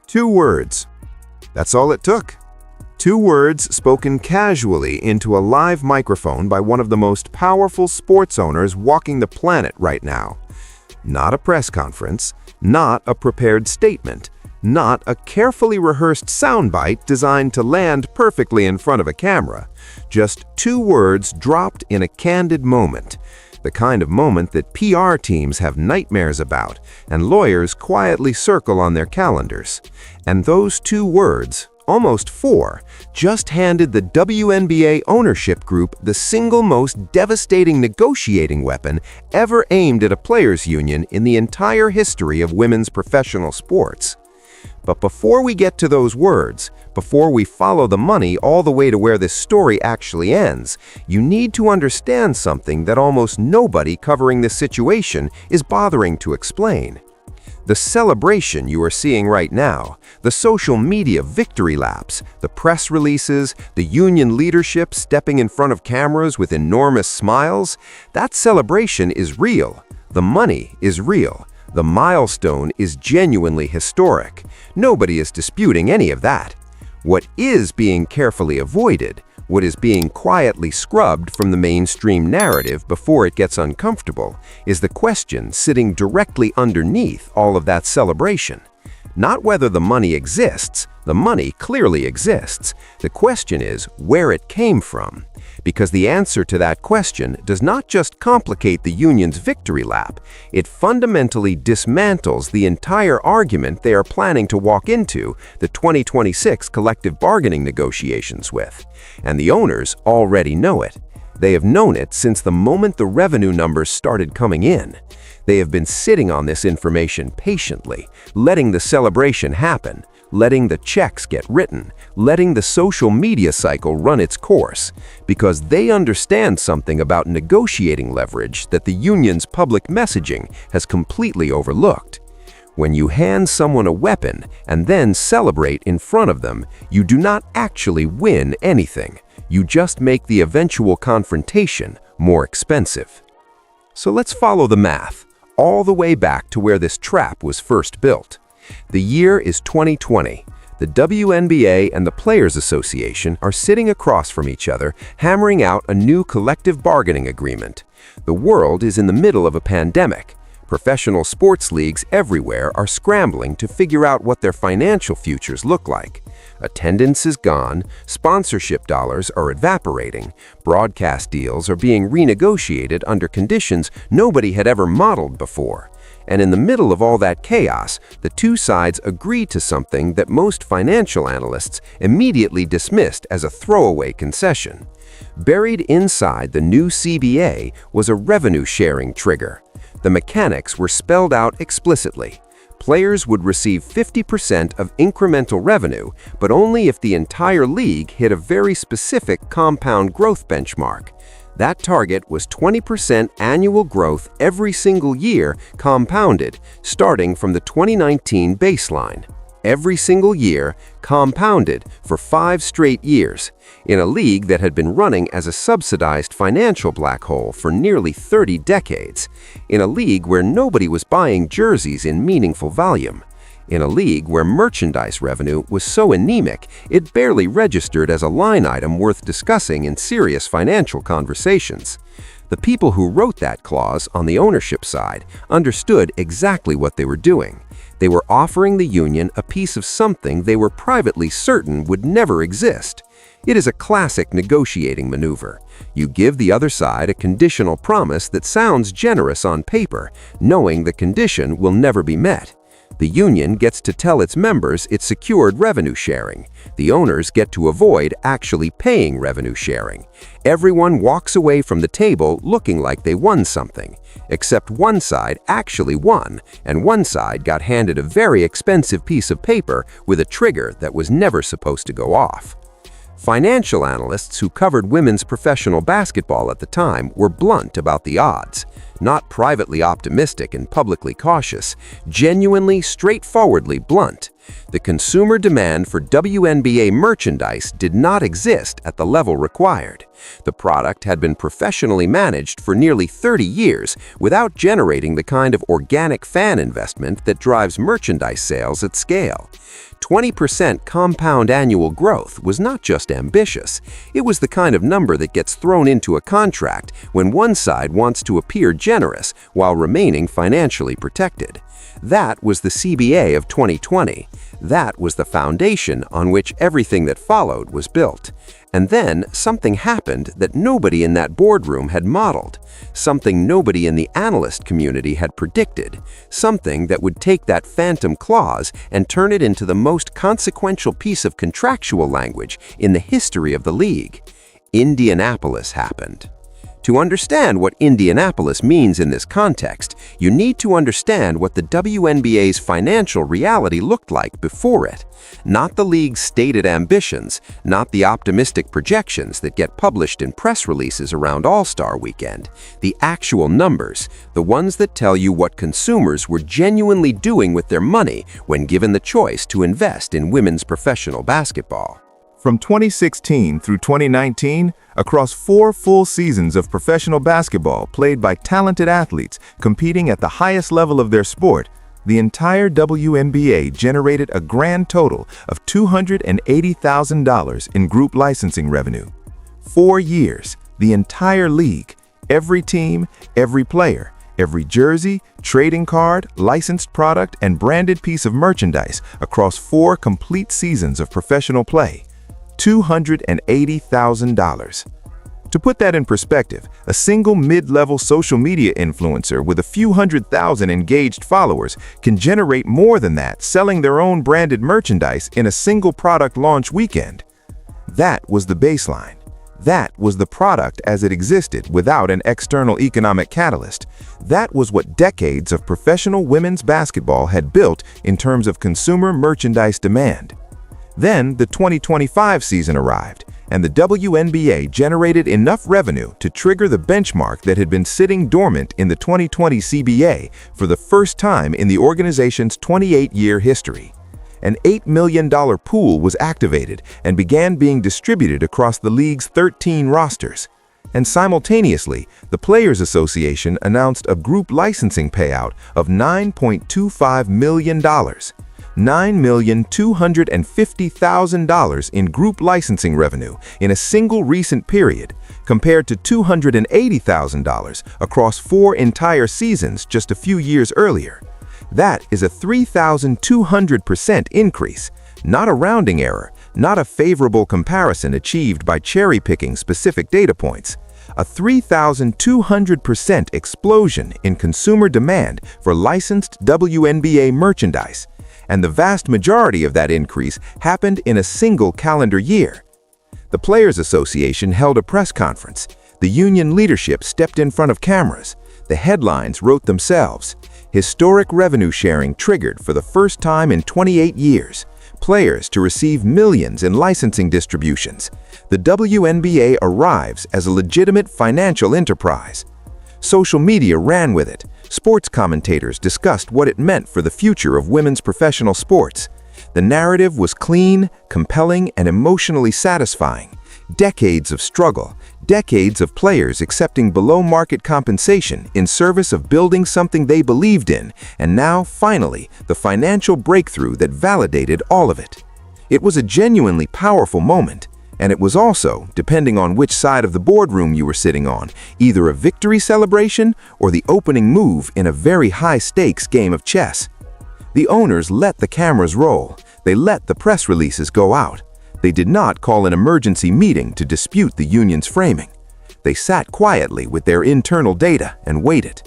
2 words. That's all it took. 2 words spoken casually into a live microphone by one of the most powerful sports owners walking the planet right now. Not a press conference, not a prepared statement, not a carefully rehearsed soundbite designed to land perfectly in front of a camera. Just 2 words dropped in a candid moment. The kind of moment that PR teams have nightmares about and lawyers quietly circle on their calendars. And those 2 words, almost 4, just handed the WNBA ownership group the single most devastating negotiating weapon ever aimed at a players' union in the entire history of women's professional sports. But before we get to those words, before we follow the money all the way to where this story actually ends, you need to understand something that almost nobody covering this situation is bothering to explain. The celebration you are seeing right now, the social media victory laps, the press releases, the union leadership stepping in front of cameras with enormous smiles, that celebration is real. The money is real. The milestone is genuinely historic. Nobody is disputing any of that. What is being carefully avoided, what is being quietly scrubbed from the mainstream narrative before it gets uncomfortable, is the question sitting directly underneath all of that celebration. Not whether the money exists. The money clearly exists. The question is where it came from. Because the answer to that question does not just complicate the union's victory lap, it fundamentally dismantles the entire argument they are planning to walk into the 2026 collective bargaining negotiations with. And the owners already know it. They have known it since the moment the revenue numbers started coming in. They have been sitting on this information patiently, letting the celebration happen, letting the checks get written, letting the social media cycle run its course, because they understand something about negotiating leverage that the union's public messaging has completely overlooked. When you hand someone a weapon and then celebrate in front of them, you do not actually win anything. You just make the eventual confrontation more expensive. So let's follow the math, all the way back to where this trap was first built. The year is 2020. The WNBA and the Players Association are sitting across from each other, hammering out a new collective bargaining agreement. The world is in the middle of a pandemic. Professional sports leagues everywhere are scrambling to figure out what their financial futures look like. Attendance is gone, sponsorship dollars are evaporating, broadcast deals are being renegotiated under conditions nobody had ever modeled before. And in the middle of all that chaos, the 2 sides agreed to something that most financial analysts immediately dismissed as a throwaway concession. Buried inside the new CBA was a revenue-sharing trigger. The mechanics were spelled out explicitly. Players would receive 50% of incremental revenue, but only if the entire league hit a very specific compound growth benchmark. That target was 20% annual growth every single year, compounded, starting from the 2019 baseline. Every single year, compounded for 5 straight years, in a league that had been running as a subsidized financial black hole for nearly 30 decades, in a league where nobody was buying jerseys in meaningful volume, in a league where merchandise revenue was so anemic it barely registered as a line item worth discussing in serious financial conversations. The people who wrote that clause on the ownership side understood exactly what they were doing. They were offering the union a piece of something they were privately certain would never exist. It is a classic negotiating maneuver. You give the other side a conditional promise that sounds generous on paper, knowing the condition will never be met. The union gets to tell its members it secured revenue sharing. The owners get to avoid actually paying revenue sharing. Everyone walks away from the table looking like they won something, except one side actually won, and one side got handed a very expensive piece of paper with a trigger that was never supposed to go off. Financial analysts who covered women's professional basketball at the time were blunt about the odds, not privately optimistic and publicly cautious, genuinely, straightforwardly blunt. The consumer demand for WNBA merchandise did not exist at the level required. The product had been professionally managed for nearly 30 years without generating the kind of organic fan investment that drives merchandise sales at scale. 20% compound annual growth was not just ambitious, it was the kind of number that gets thrown into a contract when one side wants to appear generous while remaining financially protected. That was the CBA of 2020. That was the foundation on which everything that followed was built. And then something happened that nobody in that boardroom had modeled, something nobody in the analyst community had predicted, something that would take that phantom clause and turn it into the most consequential piece of contractual language in the history of the league. Indianapolis happened. To understand what Indianapolis means in this context, you need to understand what the WNBA's financial reality looked like before it. Not the league's stated ambitions, not the optimistic projections that get published in press releases around All-Star Weekend. The actual numbers, the ones that tell you what consumers were genuinely doing with their money when given the choice to invest in women's professional basketball. From 2016 through 2019, across 4 full seasons of professional basketball played by talented athletes competing at the highest level of their sport, the entire WNBA generated a grand total of $280,000 in group licensing revenue. 4 years, the entire league, every team, every player, every jersey, trading card, licensed product, and branded piece of merchandise across 4 complete seasons of professional play. $280,000. To put that in perspective, a single mid-level social media influencer with a few 100,000 engaged followers can generate more than that selling their own branded merchandise in a single product launch weekend. That was the baseline. That was the product as it existed without an external economic catalyst. That was what decades of professional women's basketball had built in terms of consumer merchandise demand. Then the 2025 season arrived, and the WNBA generated enough revenue to trigger the benchmark that had been sitting dormant in the 2020 CBA for the first time in the organization's 28-year history. An $8 million pool was activated and began being distributed across the league's 13 rosters. And simultaneously, the Players Association announced a group licensing payout of $9.25 million. $9,250,000 in group licensing revenue in a single recent period, compared to $280,000 across 4 entire seasons just a few years earlier. That is a 3,200% increase, not a rounding error, not a favorable comparison achieved by cherry-picking specific data points. A 3,200% explosion in consumer demand for licensed WNBA merchandise. And the vast majority of that increase happened in a single calendar year. The Players Association held a press conference. The union leadership stepped in front of cameras. The headlines wrote themselves. Historic revenue sharing triggered for the first time in 28 years. Players to receive millions in licensing distributions. The WNBA arrives as a legitimate financial enterprise. Social media ran with it. Sports commentators discussed what it meant for the future of women's professional sports. The narrative was clean, compelling, and emotionally satisfying. Decades of struggle, decades of players accepting below-market compensation in service of building something they believed in, and now, finally, the financial breakthrough that validated all of it. It was a genuinely powerful moment. And it was also, depending on which side of the boardroom you were sitting on, either a victory celebration or the opening move in a very high-stakes game of chess. The owners let the cameras roll. They let the press releases go out. They did not call an emergency meeting to dispute the union's framing. They sat quietly with their internal data and waited.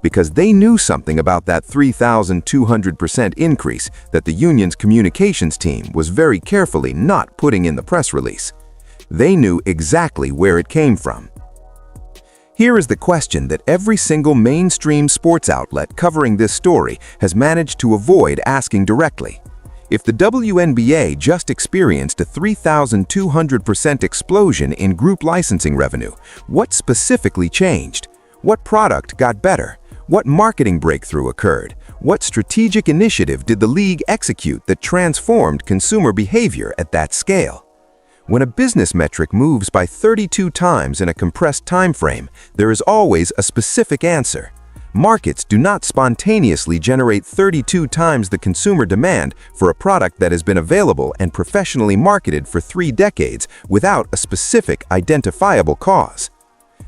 Because they knew something about that 3,200% increase that the union's communications team was very carefully not putting in the press release. They knew exactly where it came from. Here is the question that every single mainstream sports outlet covering this story has managed to avoid asking directly. If the WNBA just experienced a 3,200% explosion in group licensing revenue, what specifically changed? What product got better? What marketing breakthrough occurred? What strategic initiative did the league execute that transformed consumer behavior at that scale? When a business metric moves by 32 times in a compressed time frame, there is always a specific answer. Markets do not spontaneously generate 32 times the consumer demand for a product that has been available and professionally marketed for 3 decades without a specific identifiable cause.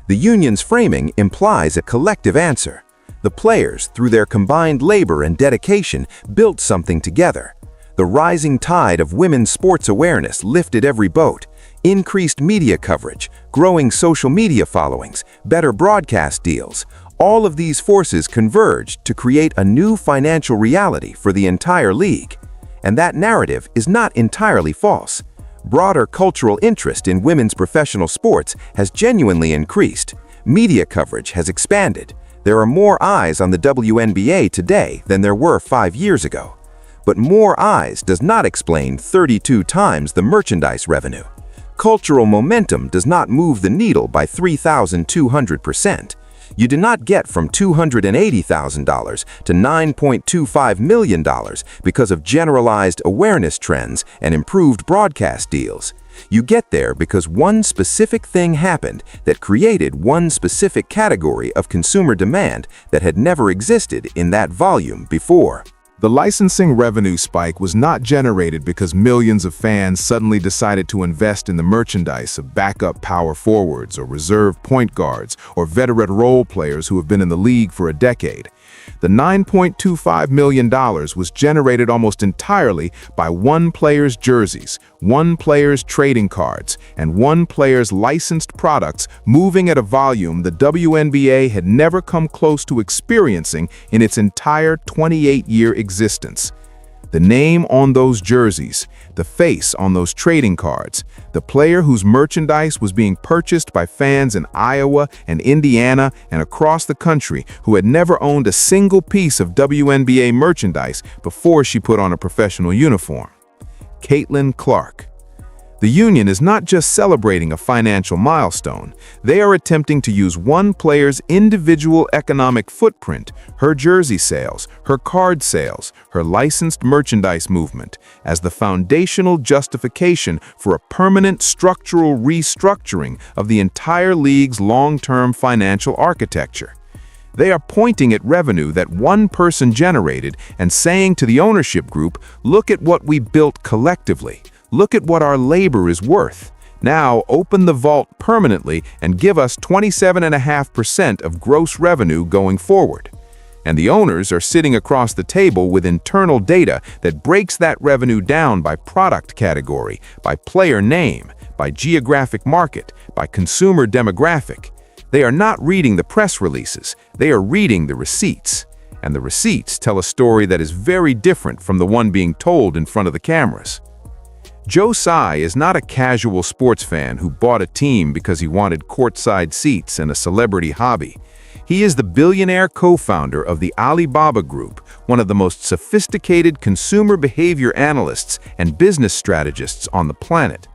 The union's framing implies a collective answer. The players, through their combined labor and dedication, built something together. The rising tide of women's sports awareness lifted every boat. Increased media coverage, growing social media followings, better broadcast deals. All of these forces converged to create a new financial reality for the entire league. And that narrative is not entirely false. Broader cultural interest in women's professional sports has genuinely increased. Media coverage has expanded. There are more eyes on the WNBA today than there were 5 years ago. But more eyes does not explain 32 times the merchandise revenue. Cultural momentum does not move the needle by 3,200%. You do not get from $280,000 to $9.25 million because of generalized awareness trends and improved broadcast deals. You get there because one specific thing happened that created one specific category of consumer demand that had never existed in that volume before. The licensing revenue spike was not generated because millions of fans suddenly decided to invest in the merchandise of backup power forwards or reserve point guards or veteran role players who have been in the league for a decade. The $9.25 million was generated almost entirely by one player's jerseys, one player's trading cards, and one player's licensed products moving at a volume the WNBA had never come close to experiencing in its entire 28-year existence. The name on those jerseys, the face on those trading cards, the player whose merchandise was being purchased by fans in Iowa and Indiana and across the country who had never owned a single piece of WNBA merchandise before she put on a professional uniform. Caitlin Clark. The union is not just celebrating a financial milestone. They are attempting to use one player's individual economic footprint, her jersey sales, her card sales, her licensed merchandise movement, as the foundational justification for a permanent structural restructuring of the entire league's long-term financial architecture. They are pointing at revenue that one person generated and saying to the ownership group, look at what we built collectively. Look at what our labor is worth. Now open the vault permanently and give us 27.5% of gross revenue going forward. And the owners are sitting across the table with internal data that breaks that revenue down by product category, by player name, by geographic market, by consumer demographic. They are not reading the press releases, they are reading the receipts. And the receipts tell a story that is very different from the one being told in front of the cameras. Tsai is not a casual sports fan who bought a team because he wanted courtside seats and a celebrity hobby. He is the billionaire co-founder of the Alibaba Group, one of the most sophisticated consumer behavior analysts and business strategists on the planet.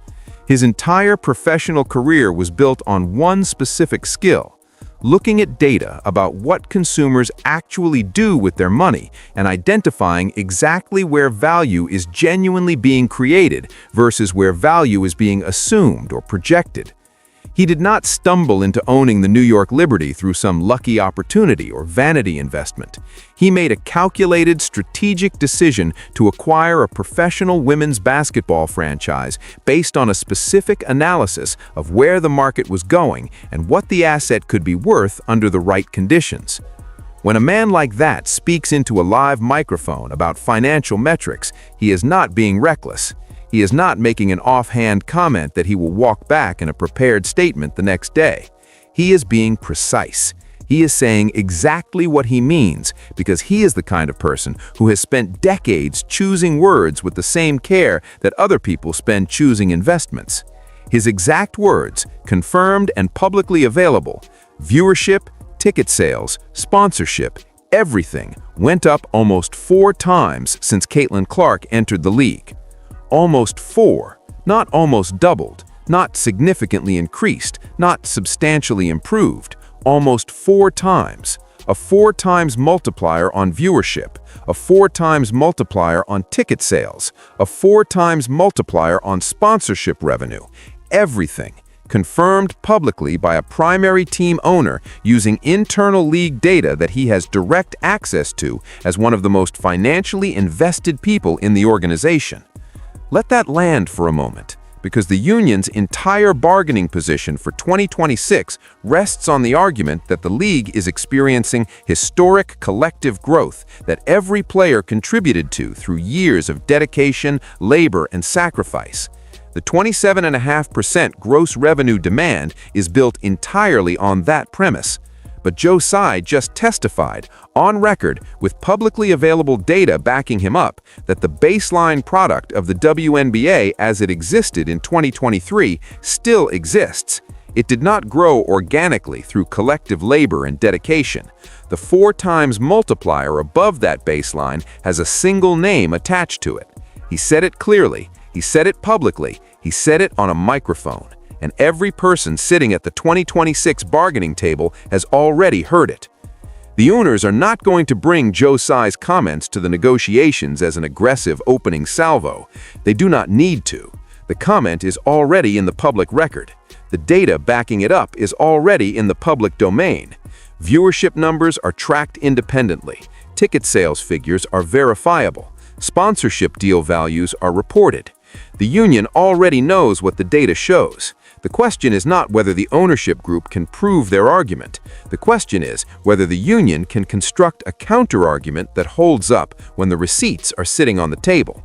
His entire professional career was built on one specific skill: looking at data about what consumers actually do with their money and identifying exactly where value is genuinely being created versus where value is being assumed or projected. He did not stumble into owning the New York Liberty through some lucky opportunity or vanity investment. He made a calculated, strategic decision to acquire a professional women's basketball franchise based on a specific analysis of where the market was going and what the asset could be worth under the right conditions. When a man like that speaks into a live microphone about financial metrics, he is not being reckless. He is not making an offhand comment that he will walk back in a prepared statement the next day. He is being precise. He is saying exactly what he means because he is the kind of person who has spent decades choosing words with the same care that other people spend choosing investments. His exact words, confirmed and publicly available: viewership, ticket sales, sponsorship, everything went up almost 4 times since Caitlin Clark entered the league. Almost 4, not almost doubled, not significantly increased, not substantially improved, almost 4 times. A 4 times multiplier on viewership, a 4 times multiplier on ticket sales, a 4 times multiplier on sponsorship revenue. Everything. confirmed publicly by a primary team owner using internal league data that he has direct access to as one of the most financially invested people in the organization. Let that land for a moment, because the union's entire bargaining position for 2026 rests on the argument that the league is experiencing historic collective growth that every player contributed to through years of dedication, labor, and sacrifice. The 27.5% gross revenue demand is built entirely on that premise. But Tsai just testified, on record, with publicly available data backing him up, that the baseline product of the WNBA as it existed in 2023 still exists. It did not grow organically through collective labor and dedication. The 4 times multiplier above that baseline has a single name attached to it. He said it clearly, he said it publicly, he said it on a microphone. And every person sitting at the 2026 bargaining table has already heard it. The owners are not going to bring Tsai's comments to the negotiations as an aggressive opening salvo. They do not need to. The comment is already in the public record. The data backing it up is already in the public domain. Viewership numbers are tracked independently. Ticket sales figures are verifiable. Sponsorship deal values are reported. The union already knows what the data shows. The question is not whether the ownership group can prove their argument. The question is whether the union can construct a counter-argument that holds up when the receipts are sitting on the table.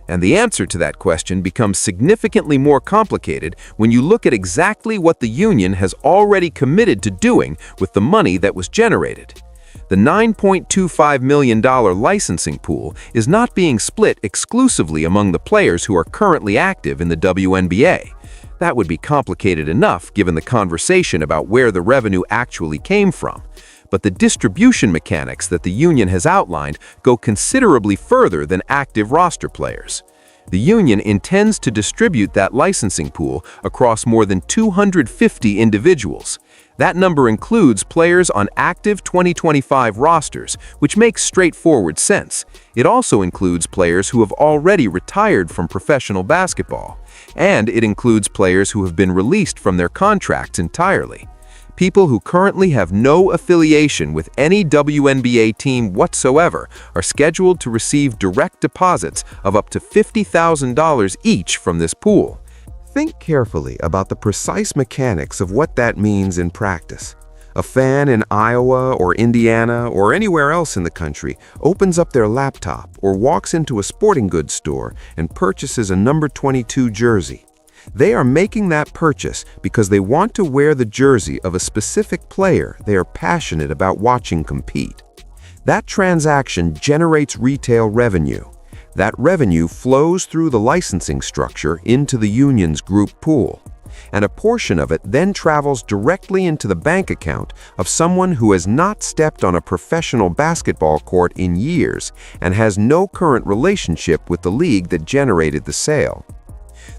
And the answer to that question becomes significantly more complicated when you look at exactly what the union has already committed to doing with the money that was generated. The $9.25 million licensing pool is not being split exclusively among the players who are currently active in the WNBA. That would be complicated enough given the conversation about where the revenue actually came from. But the distribution mechanics that the union has outlined go considerably further than active roster players. The union intends to distribute that licensing pool across more than 250 individuals. That number includes players on active 2025 rosters, which makes straightforward sense. It also includes players who have already retired from professional basketball. And it includes players who have been released from their contracts entirely. People who currently have no affiliation with any WNBA team whatsoever are scheduled to receive direct deposits of up to $50,000 each from this pool. Think carefully about the precise mechanics of what that means in practice. A fan in Iowa or Indiana or anywhere else in the country opens up their laptop or walks into a sporting goods store and purchases a number 22 jersey. They are making that purchase because they want to wear the jersey of a specific player they are passionate about watching compete. That transaction generates retail revenue. That revenue flows through the licensing structure into the union's group pool, and a portion of it then travels directly into the bank account of someone who has not stepped on a professional basketball court in years and has no current relationship with the league that generated the sale.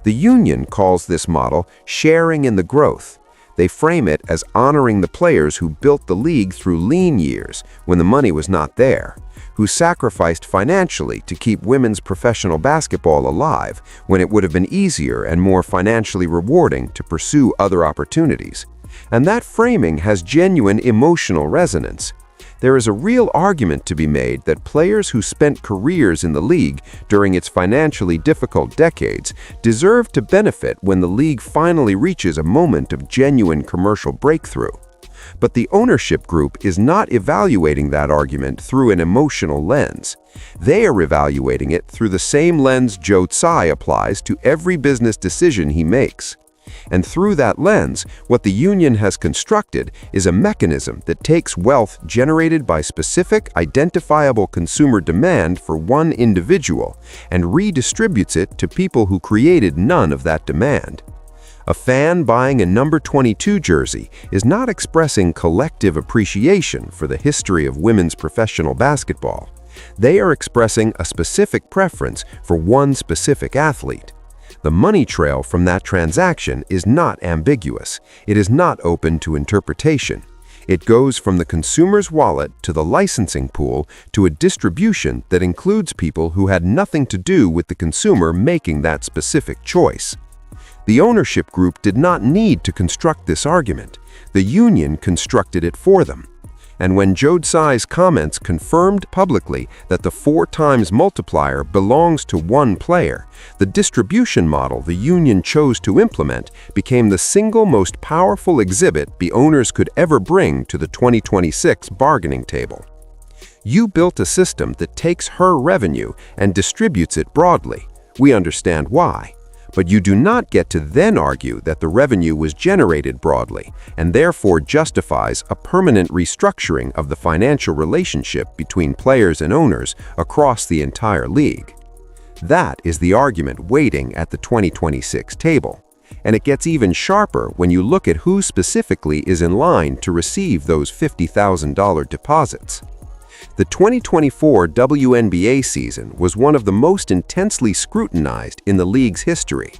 The union calls this model sharing in the growth. They frame it as honoring the players who built the league through lean years when the money was not there, who sacrificed financially to keep women's professional basketball alive when it would have been easier and more financially rewarding to pursue other opportunities. And that framing has genuine emotional resonance. There is a real argument to be made that players who spent careers in the league during its financially difficult decades deserve to benefit when the league finally reaches a moment of genuine commercial breakthrough. But the ownership group is not evaluating that argument through an emotional lens. They are evaluating it through the same lens Tsai applies to every business decision he makes. And through that lens, what the union has constructed is a mechanism that takes wealth generated by specific, identifiable consumer demand for one individual and redistributes it to people who created none of that demand. A fan buying a number 22 jersey is not expressing collective appreciation for the history of women's professional basketball. They are expressing a specific preference for one specific athlete. The money trail from that transaction is not ambiguous. It is not open to interpretation. It goes from the consumer's wallet to the licensing pool to a distribution that includes people who had nothing to do with the consumer making that specific choice. The ownership group did not need to construct this argument. The union constructed it for them. And when Tsai's comments confirmed publicly that the 4 times multiplier belongs to one player, the distribution model the union chose to implement became the single most powerful exhibit the owners could ever bring to the 2026 bargaining table. You built a system that takes her revenue and distributes it broadly. We understand why. But you do not get to then argue that the revenue was generated broadly and therefore justifies a permanent restructuring of the financial relationship between players and owners across the entire league. That is the argument waiting at the 2026 table, and it gets even sharper when you look at who specifically is in line to receive those $50,000 deposits. The 2024 WNBA season was one of the most intensely scrutinized in the league's history,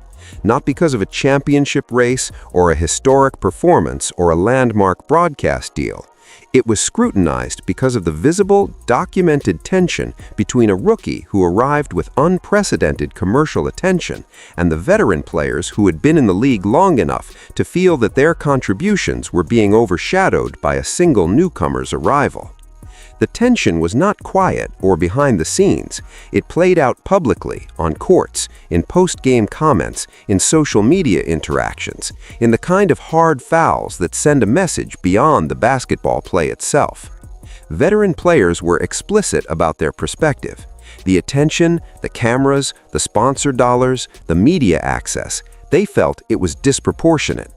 not because of a championship race or a historic performance or a landmark broadcast deal. It was scrutinized because of the visible, documented tension between a rookie who arrived with unprecedented commercial attention and the veteran players who had been in the league long enough to feel that their contributions were being overshadowed by a single newcomer's arrival. The tension was not quiet or behind the scenes. It played out publicly, on courts, in post-game comments, in social media interactions, in the kind of hard fouls that send a message beyond the basketball play itself. Veteran players were explicit about their perspective. The attention, the cameras, the sponsor dollars, the media access, they felt it was disproportionate.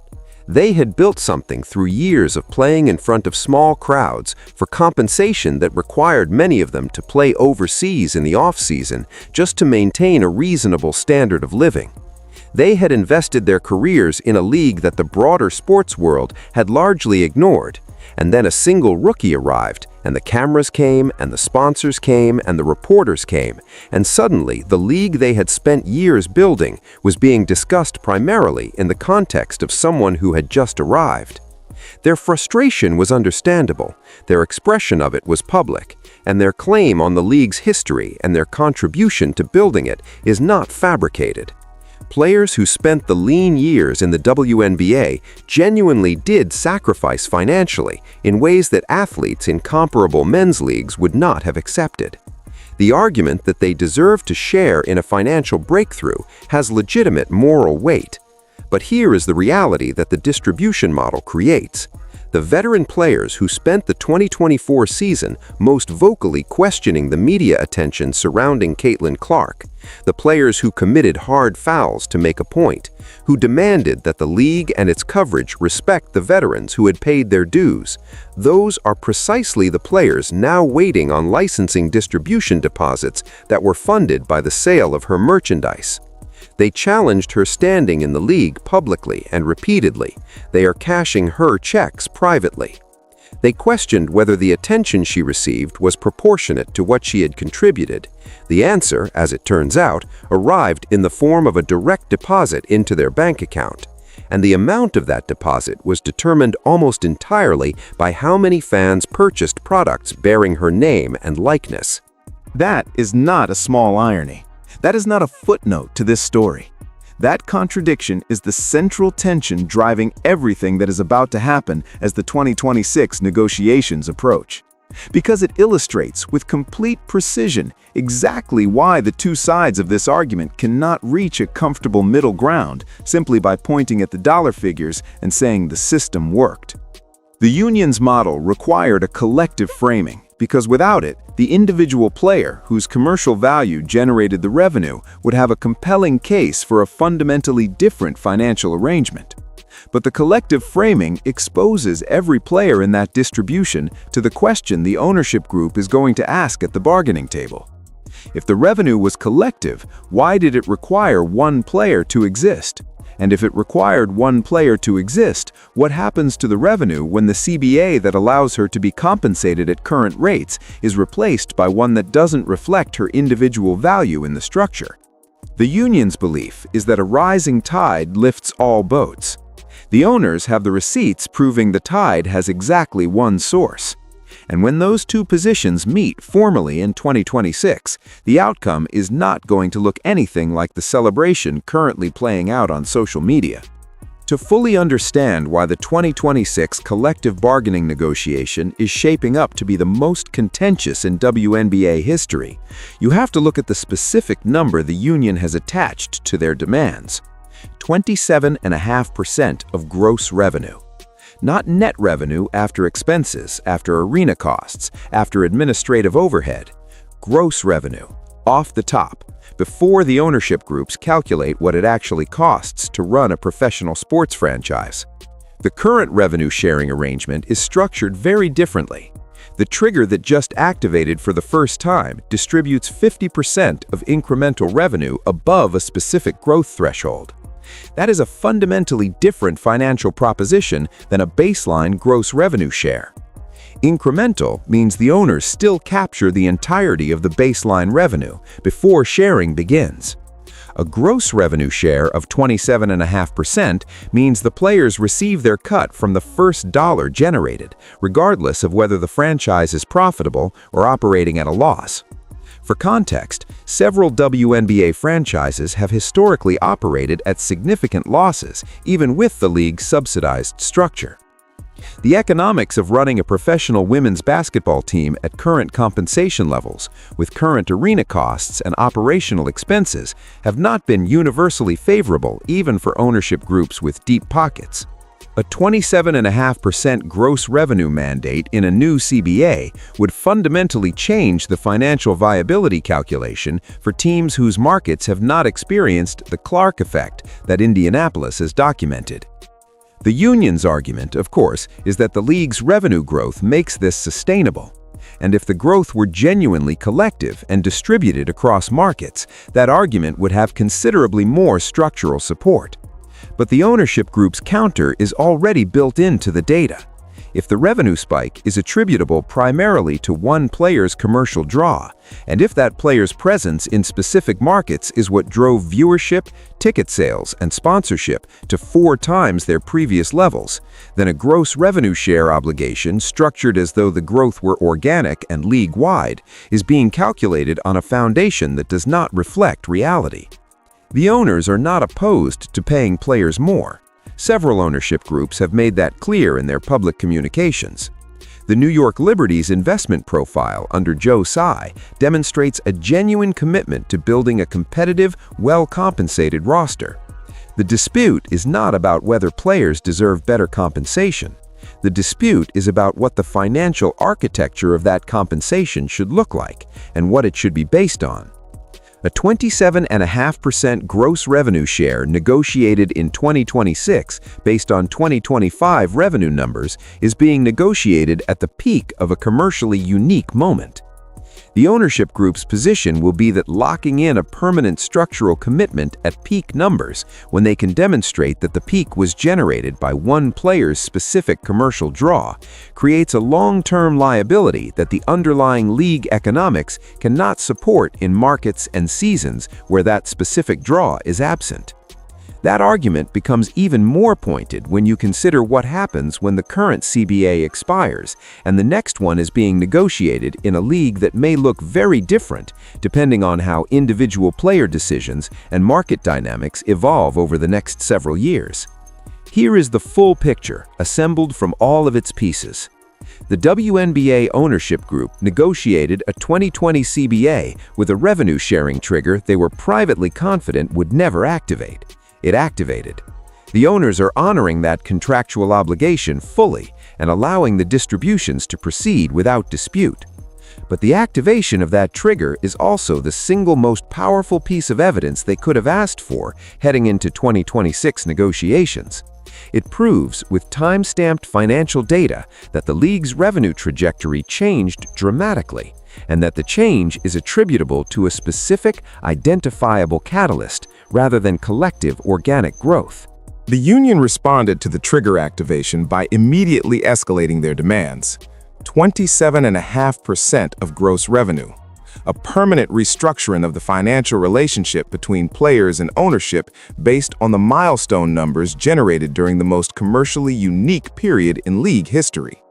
They had built something through years of playing in front of small crowds for compensation that required many of them to play overseas in the off-season just to maintain a reasonable standard of living. They had invested their careers in a league that the broader sports world had largely ignored, and then a single rookie arrived, and the cameras came, and the sponsors came, and the reporters came, and suddenly the league they had spent years building was being discussed primarily in the context of someone who had just arrived. Their frustration was understandable, their expression of it was public, and their claim on the league's history and their contribution to building it is not fabricated. Players who spent the lean years in the WNBA genuinely did sacrifice financially in ways that athletes in comparable men's leagues would not have accepted. The argument that they deserve to share in a financial breakthrough has legitimate moral weight. But here is the reality that the distribution model creates. The veteran players who spent the 2024 season most vocally questioning the media attention surrounding Caitlin Clark, the players who committed hard fouls to make a point, who demanded that the league and its coverage respect the veterans who had paid their dues, those are precisely the players now waiting on licensing distribution deposits that were funded by the sale of her merchandise. They challenged her standing in the league publicly and repeatedly. They are cashing her checks privately. They questioned whether the attention she received was proportionate to what she had contributed. The answer, as it turns out, arrived in the form of a direct deposit into their bank account. And the amount of that deposit was determined almost entirely by how many fans purchased products bearing her name and likeness. That is not a small irony. That is not a footnote to this story. That contradiction is the central tension driving everything that is about to happen as the 2026 negotiations approach. Because it illustrates with complete precision exactly why the two sides of this argument cannot reach a comfortable middle ground simply by pointing at the dollar figures and saying the system worked. The union's model required a collective framing, because without it, the individual player whose commercial value generated the revenue would have a compelling case for a fundamentally different financial arrangement. But the collective framing exposes every player in that distribution to the question the ownership group is going to ask at the bargaining table. If the revenue was collective, why did it require one player to exist? And if it required one player to exist, what happens to the revenue when the CBA that allows her to be compensated at current rates is replaced by one that doesn't reflect her individual value in the structure? The union's belief is that a rising tide lifts all boats. The owners have the receipts proving the tide has exactly one source. And when those two positions meet formally in 2026, the outcome is not going to look anything like the celebration currently playing out on social media. To fully understand why the 2026 collective bargaining negotiation is shaping up to be the most contentious in WNBA history, you have to look at the specific number the union has attached to their demands: 27.5% of gross revenue. Not net revenue after expenses, after arena costs, after administrative overhead. Gross revenue, off the top, before the ownership groups calculate what it actually costs to run a professional sports franchise. The current revenue-sharing arrangement is structured very differently. The trigger that just activated for the first time distributes 50% of incremental revenue above a specific growth threshold. That is a fundamentally different financial proposition than a baseline gross revenue share. Incremental means the owners still capture the entirety of the baseline revenue before sharing begins. A gross revenue share of 27.5% means the players receive their cut from the first dollar generated, regardless of whether the franchise is profitable or operating at a loss. For context, several WNBA franchises have historically operated at significant losses, even with the league's subsidized structure. The economics of running a professional women's basketball team at current compensation levels, with current arena costs and operational expenses, have not been universally favorable even for ownership groups with deep pockets. A 27.5% gross revenue mandate in a new CBA would fundamentally change the financial viability calculation for teams whose markets have not experienced the Clark effect that Indianapolis has documented. The union's argument, of course, is that the league's revenue growth makes this sustainable. And if the growth were genuinely collective and distributed across markets, that argument would have considerably more structural support. But the ownership group's counter is already built into the data. If the revenue spike is attributable primarily to one player's commercial draw, and if that player's presence in specific markets is what drove viewership, ticket sales, and sponsorship to 4 times their previous levels, then a gross revenue share obligation structured as though the growth were organic and league-wide is being calculated on a foundation that does not reflect reality. The owners are not opposed to paying players more. Several ownership groups have made that clear in their public communications. The New York Liberty's investment profile under Tsai demonstrates a genuine commitment to building a competitive, well-compensated roster. The dispute is not about whether players deserve better compensation. The dispute is about what the financial architecture of that compensation should look like and what it should be based on. A 27.5% gross revenue share negotiated in 2026 based on 2025 revenue numbers is being negotiated at the peak of a commercially unique moment. The ownership group's position will be that locking in a permanent structural commitment at peak numbers when they can demonstrate that the peak was generated by one player's specific commercial draw creates a long-term liability that the underlying league economics cannot support in markets and seasons where that specific draw is absent. That argument becomes even more pointed when you consider what happens when the current CBA expires and the next one is being negotiated in a league that may look very different depending on how individual player decisions and market dynamics evolve over the next several years. Here is the full picture, assembled from all of its pieces. The WNBA ownership group negotiated a 2020 CBA with a revenue-sharing trigger they were privately confident would never activate. It activated. The owners are honoring that contractual obligation fully and allowing the distributions to proceed without dispute. But the activation of that trigger is also the single most powerful piece of evidence they could have asked for heading into 2026 negotiations. It proves, with time-stamped financial data, that the league's revenue trajectory changed dramatically, and that the change is attributable to a specific, identifiable catalyst rather than collective organic growth. The union responded to the trigger activation by immediately escalating their demands. 27.5% of gross revenue. A permanent restructuring of the financial relationship between players and ownership based on the milestone numbers generated during the most commercially unique period in league history.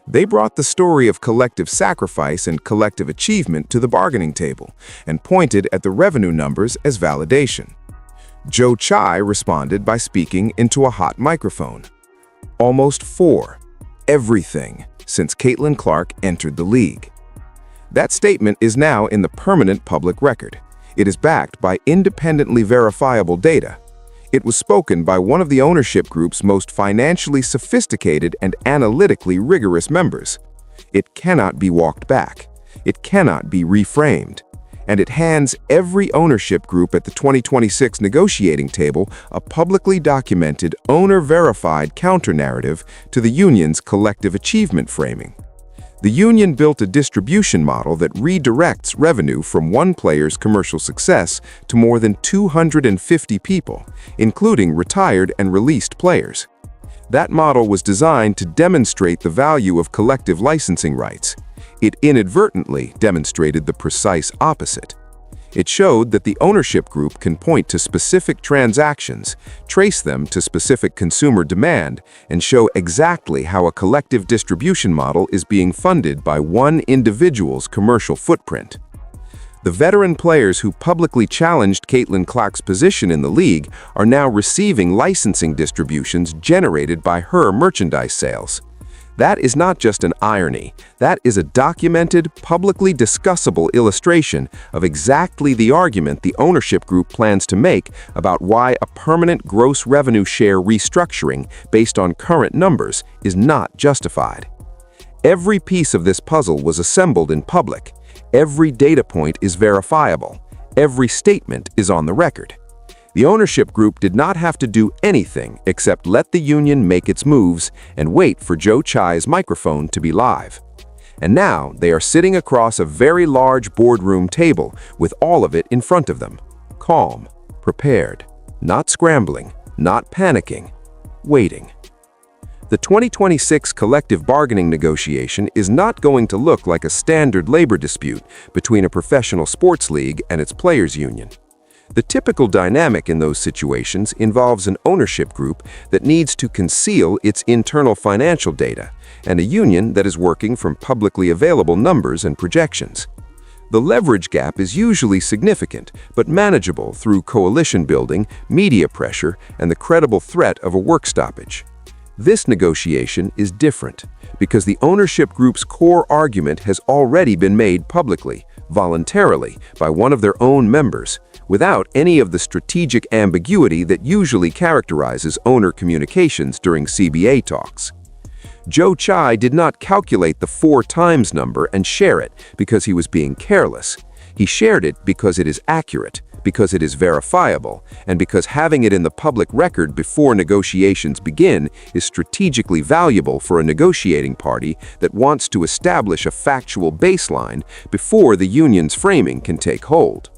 They brought the story of collective sacrifice and collective achievement to the bargaining table and pointed at the revenue numbers as validation. Tsai responded by speaking into a hot microphone. Almost 4. Everything since Caitlin Clark entered the league. That statement is now in the permanent public record. It is backed by independently verifiable data. It was spoken by one of the ownership group's most financially sophisticated and analytically rigorous members. It cannot be walked back. It cannot be reframed. And it hands every ownership group at the 2026 negotiating table a publicly documented, owner-verified counter-narrative to the union's collective achievement framing. The union built a distribution model that redirects revenue from one player's commercial success to more than 250 people, including retired and released players. That model was designed to demonstrate the value of collective licensing rights. It inadvertently demonstrated the precise opposite. It showed that the ownership group can point to specific transactions, trace them to specific consumer demand, and show exactly how a collective distribution model is being funded by one individual's commercial footprint. The veteran players who publicly challenged Caitlin Clark's position in the league are now receiving licensing distributions generated by her merchandise sales. That is not just an irony. That is a documented, publicly discussable illustration of exactly the argument the ownership group plans to make about why a permanent gross revenue share restructuring based on current numbers is not justified. Every piece of this puzzle was assembled in public. Every data point is verifiable. Every statement is on the record. The ownership group did not have to do anything except let the union make its moves and wait for Tsai's microphone to be live. And now they are sitting across a very large boardroom table with all of it in front of them. Calm, prepared, not scrambling, not panicking, waiting. The 2026 collective bargaining negotiation is not going to look like a standard labor dispute between a professional sports league and its players' union. The typical dynamic in those situations involves an ownership group that needs to conceal its internal financial data and a union that is working from publicly available numbers and projections. The leverage gap is usually significant but manageable through coalition building, media pressure, and the credible threat of a work stoppage. This negotiation is different because the ownership group's core argument has already been made publicly, voluntarily, by one of their own members, without any of the strategic ambiguity that usually characterizes owner communications during CBA talks. Tsai did not calculate the 4 times number and share it because he was being careless. He shared it because it is accurate, because it is verifiable, and because having it in the public record before negotiations begin is strategically valuable for a negotiating party that wants to establish a factual baseline before the union's framing can take hold.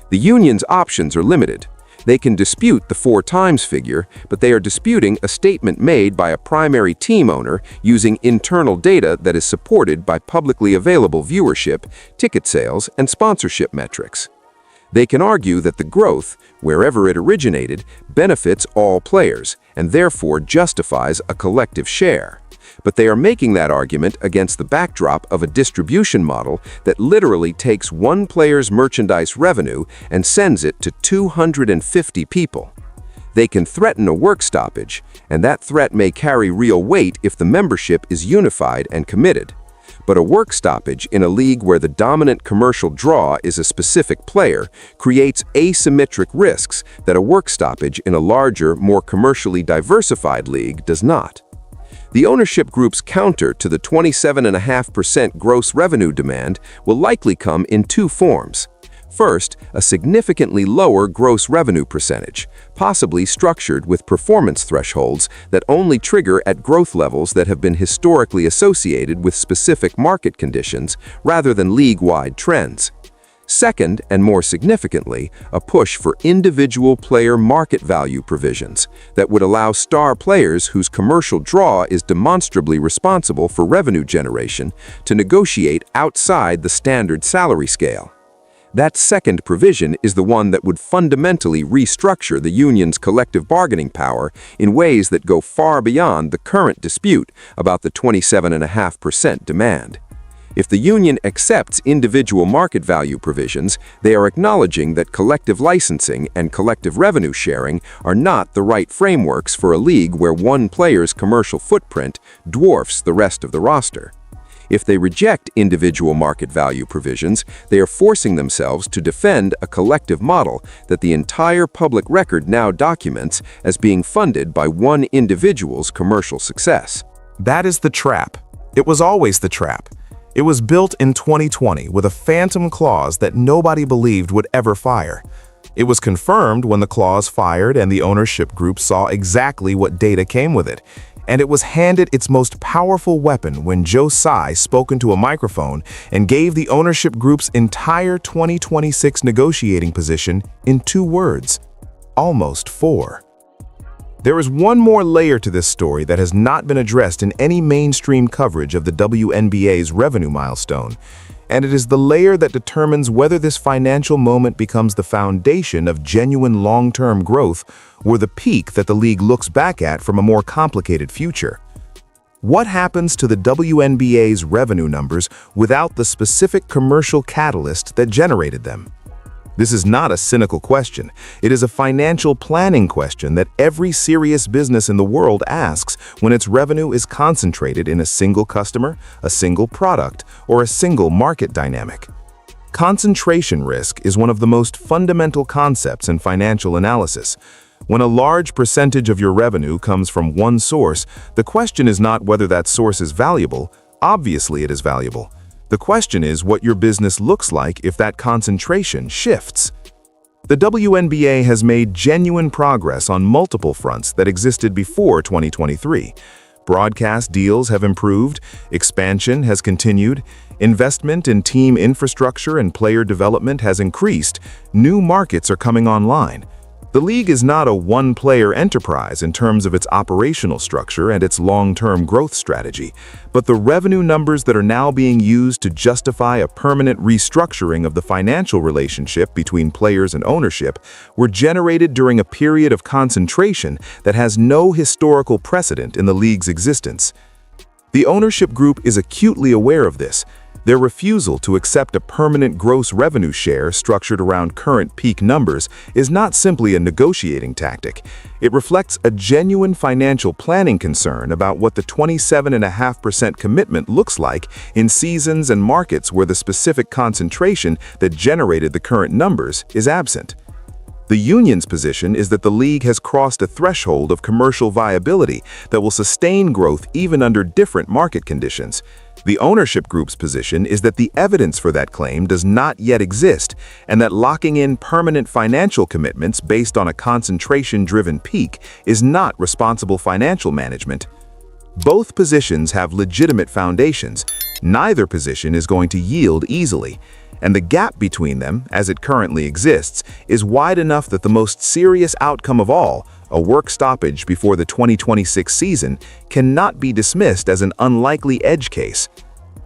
The union's options are limited. They can dispute the 4 times figure, but they are disputing a statement made by a primary team owner using internal data that is supported by publicly available viewership, ticket sales, and sponsorship metrics. They can argue that the growth, wherever it originated, benefits all players and therefore justifies a collective share. But they are making that argument against the backdrop of a distribution model that literally takes one player's merchandise revenue and sends it to 250 people. They can threaten a work stoppage, and that threat may carry real weight if the membership is unified and committed. But a work stoppage in a league where the dominant commercial draw is a specific player creates asymmetric risks that a work stoppage in a larger, more commercially diversified league does not. The ownership group's counter to the 27.5% gross revenue demand will likely come in 2 forms. First, a significantly lower gross revenue percentage, possibly structured with performance thresholds that only trigger at growth levels that have been historically associated with specific market conditions rather than league-wide trends. Second, and more significantly, a push for individual player market value provisions that would allow star players whose commercial draw is demonstrably responsible for revenue generation to negotiate outside the standard salary scale. That second provision is the one that would fundamentally restructure the union's collective bargaining power in ways that go far beyond the current dispute about the 27.5% demand. If the union accepts individual market value provisions, they are acknowledging that collective licensing and collective revenue sharing are not the right frameworks for a league where one player's commercial footprint dwarfs the rest of the roster. If they reject individual market value provisions, they are forcing themselves to defend a collective model that the entire public record now documents as being funded by one individual's commercial success. That is the trap. It was always the trap. It was built in 2020 with a phantom clause that nobody believed would ever fire. It was confirmed when the clause fired and the ownership group saw exactly what data came with it. And it was handed its most powerful weapon when Tsai spoke into a microphone and gave the ownership group's entire 2026 negotiating position in 2 words, almost 4. There is one more layer to this story that has not been addressed in any mainstream coverage of the WNBA's revenue milestone, and it is the layer that determines whether this financial moment becomes the foundation of genuine long-term growth or the peak that the league looks back at from a more complicated future. What happens to the WNBA's revenue numbers without the specific commercial catalyst that generated them? This is not a cynical question. It is a financial planning question that every serious business in the world asks when its revenue is concentrated in a single customer, a single product, or a single market dynamic. Concentration risk is one of the most fundamental concepts in financial analysis. When a large percentage of your revenue comes from one source, the question is not whether that source is valuable. Obviously, it is valuable. The question is what your business looks like if that concentration shifts. The WNBA has made genuine progress on multiple fronts that existed before 2023. Broadcast deals have improved, expansion has continued, investment in team infrastructure and player development has increased, new markets are coming online. The league is not a one-player enterprise in terms of its operational structure and its long-term growth strategy, but the revenue numbers that are now being used to justify a permanent restructuring of the financial relationship between players and ownership were generated during a period of concentration that has no historical precedent in the league's existence. The ownership group is acutely aware of this. Their refusal to accept a permanent gross revenue share structured around current peak numbers is not simply a negotiating tactic. It reflects a genuine financial planning concern about what the 27.5% commitment looks like in seasons and markets where the specific concentration that generated the current numbers is absent. The union's position is that the league has crossed a threshold of commercial viability that will sustain growth even under different market conditions. The ownership group's position is that the evidence for that claim does not yet exist, and that locking in permanent financial commitments based on a concentration-driven peak is not responsible financial management. Both positions have legitimate foundations. Neither position is going to yield easily, and the gap between them, as it currently exists, is wide enough that the most serious outcome of all, a work stoppage before the 2026 season, cannot be dismissed as an unlikely edge case.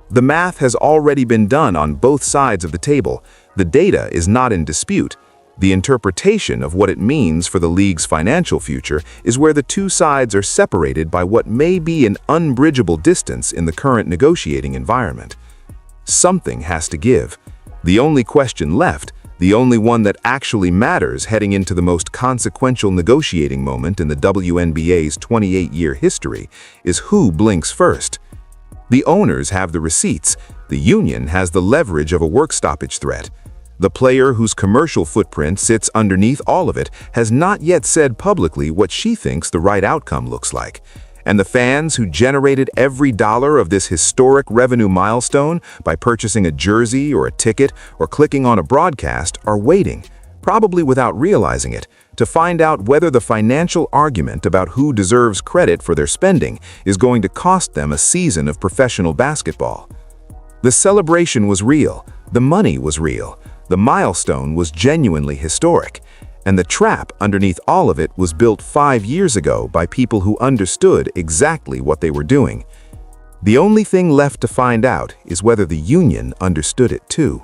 The math has already been done on both sides of the table. The data is not in dispute. The interpretation of what it means for the league's financial future is where the two sides are separated by what may be an unbridgeable distance in the current negotiating environment. Something has to give. The only question left, the only one that actually matters heading into the most consequential negotiating moment in the WNBA's 28-year history, is who blinks first. The owners have the receipts. The union has the leverage of a work stoppage threat. The player whose commercial footprint sits underneath all of it has not yet said publicly what she thinks the right outcome looks like. And the fans who generated every dollar of this historic revenue milestone by purchasing a jersey or a ticket or clicking on a broadcast are waiting, probably without realizing it, to find out whether the financial argument about who deserves credit for their spending is going to cost them a season of professional basketball. The celebration was real, the money was real, the milestone was genuinely historic, and the trap underneath all of it was built 5 years ago by people who understood exactly what they were doing. The only thing left to find out is whether the union understood it too.